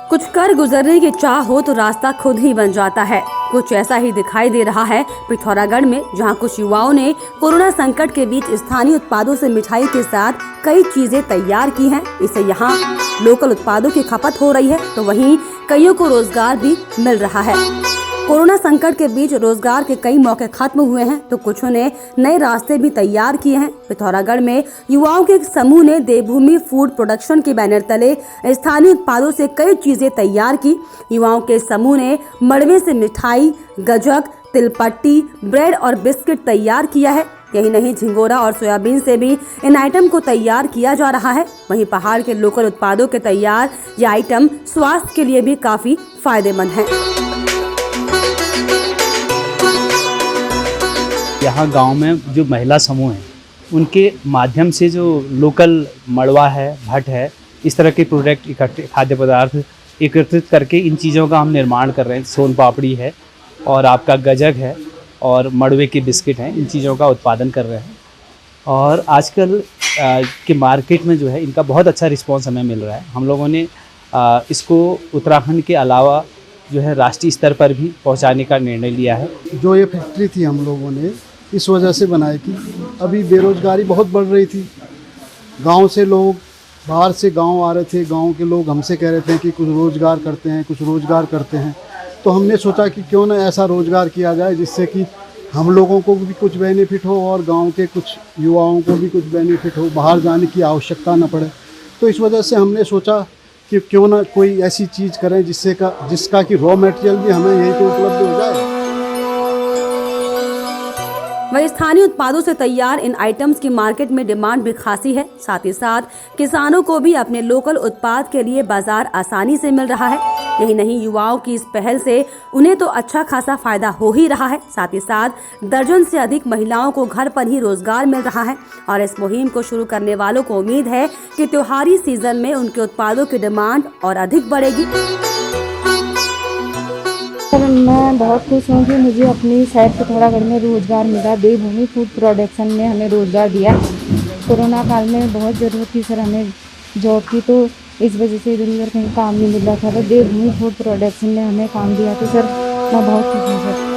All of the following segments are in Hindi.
कुछ कर गुजरने की चाह हो तो रास्ता खुद ही बन जाता है। कुछ ऐसा ही दिखाई दे रहा है पिथौरागढ़ में, जहां कुछ युवाओं ने कोरोना संकट के बीच स्थानीय उत्पादों से मिठाई के साथ कई चीजें तैयार की हैं। इससे यहां लोकल उत्पादों की खपत हो रही है तो वहीं कईयों को रोजगार भी मिल रहा है। कोरोना संकट के बीच रोजगार के कई मौके खत्म हुए हैं तो कुछों ने नए रास्ते भी तैयार किए हैं। पिथौरागढ़ में युवाओं के एक समूह ने देवभूमि फूड प्रोडक्शन के बैनर तले स्थानीय उत्पादों से कई चीजें तैयार की। युवाओं के समूह ने मड़वे से मिठाई, गजक, तिलपट्टी, ब्रेड और बिस्किट तैयार किया है। यही नहीं, झिंगोरा और सोयाबीन से भी इन आइटम को तैयार किया जा रहा है। वहीं पहाड़ के लोकल उत्पादों के तैयार ये आइटम स्वास्थ्य के लिए भी काफी फायदेमंद है। यहाँ गांव में जो महिला समूह हैं उनके माध्यम से जो लोकल मड़वा है, भट्ट है, इस तरह के प्रोडक्ट इकट्ठे खाद्य पदार्थ एकत्रित करके इन चीज़ों का हम निर्माण कर रहे हैं। सोन पापड़ी है और आपका गजक है और मड़वे के बिस्किट हैं, इन चीज़ों का उत्पादन कर रहे हैं। और आजकल के मार्केट में जो है इनका बहुत अच्छा रिस्पांस हमें मिल रहा है। हम लोगों ने इसको उत्तराखंड के अलावा जो है राष्ट्रीय स्तर पर भी पहुंचाने का निर्णय लिया है। जो ये फैक्ट्री थी हम लोगों ने इस वजह से बनाई कि अभी बेरोज़गारी बहुत बढ़ रही थी। गांव से लोग बाहर से गांव आ रहे थे, गांव के लोग हमसे कह रहे थे कि कुछ रोज़गार करते हैं, कुछ रोज़गार करते हैं। तो हमने सोचा कि क्यों ना ऐसा रोज़गार किया जाए जिससे कि हम लोगों को भी कुछ बेनिफिट हो और गांव के कुछ युवाओं को भी कुछ बेनिफिट हो, बाहर जाने की आवश्यकता न पड़े। तो इस वजह से हमने सोचा कि क्यों ना कोई ऐसी चीज़ करें जिसका कि रॉ मटेरियल भी हमें यहीं पे उपलब्ध हो जाए। वही स्थानीय उत्पादों से तैयार इन आइटम्स की मार्केट में डिमांड भी खासी है। साथ ही साथ किसानों को भी अपने लोकल उत्पाद के लिए बाजार आसानी से मिल रहा है। यही नहीं, युवाओं की इस पहल से उन्हें तो अच्छा खासा फायदा हो ही रहा है। साथ ही साथ दर्जन से अधिक महिलाओं को घर पर ही रोजगार मिल रहा है। और इस मुहिम को शुरू करने वालों को उम्मीद है कि त्योहारी सीजन में उनके उत्पादों की डिमांड और अधिक बढ़ेगी। मैं बहुत खुश हूँ कि मुझे अपनी शहर पिथौरागढ़ में रोज़गार मिला। देवभूमि फूड प्रोडक्शन ने हमें रोज़गार दिया। कोरोना काल में बहुत ज़रूरत थी सर हमें जॉब की, तो इस वजह से इधर उधर कहीं काम नहीं मिल रहा था। तो देवभूमि फूड प्रोडक्शन ने हमें काम दिया, तो सर मैं बहुत खुश हूँ सर।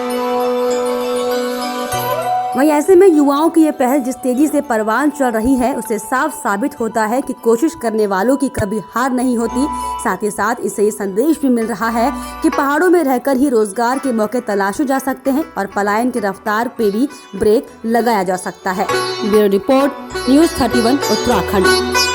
वहीं ऐसे में युवाओं की ये पहल जिस तेजी से परवान चल रही है उससे साफ साबित होता है कि कोशिश करने वालों की कभी हार नहीं होती। साथ ही साथ इससे ये संदेश भी मिल रहा है कि पहाड़ों में रहकर ही रोजगार के मौके तलाशे जा सकते हैं और पलायन की रफ्तार पे भी ब्रेक लगाया जा सकता है। Bureau report, news 31 Uttarakhand.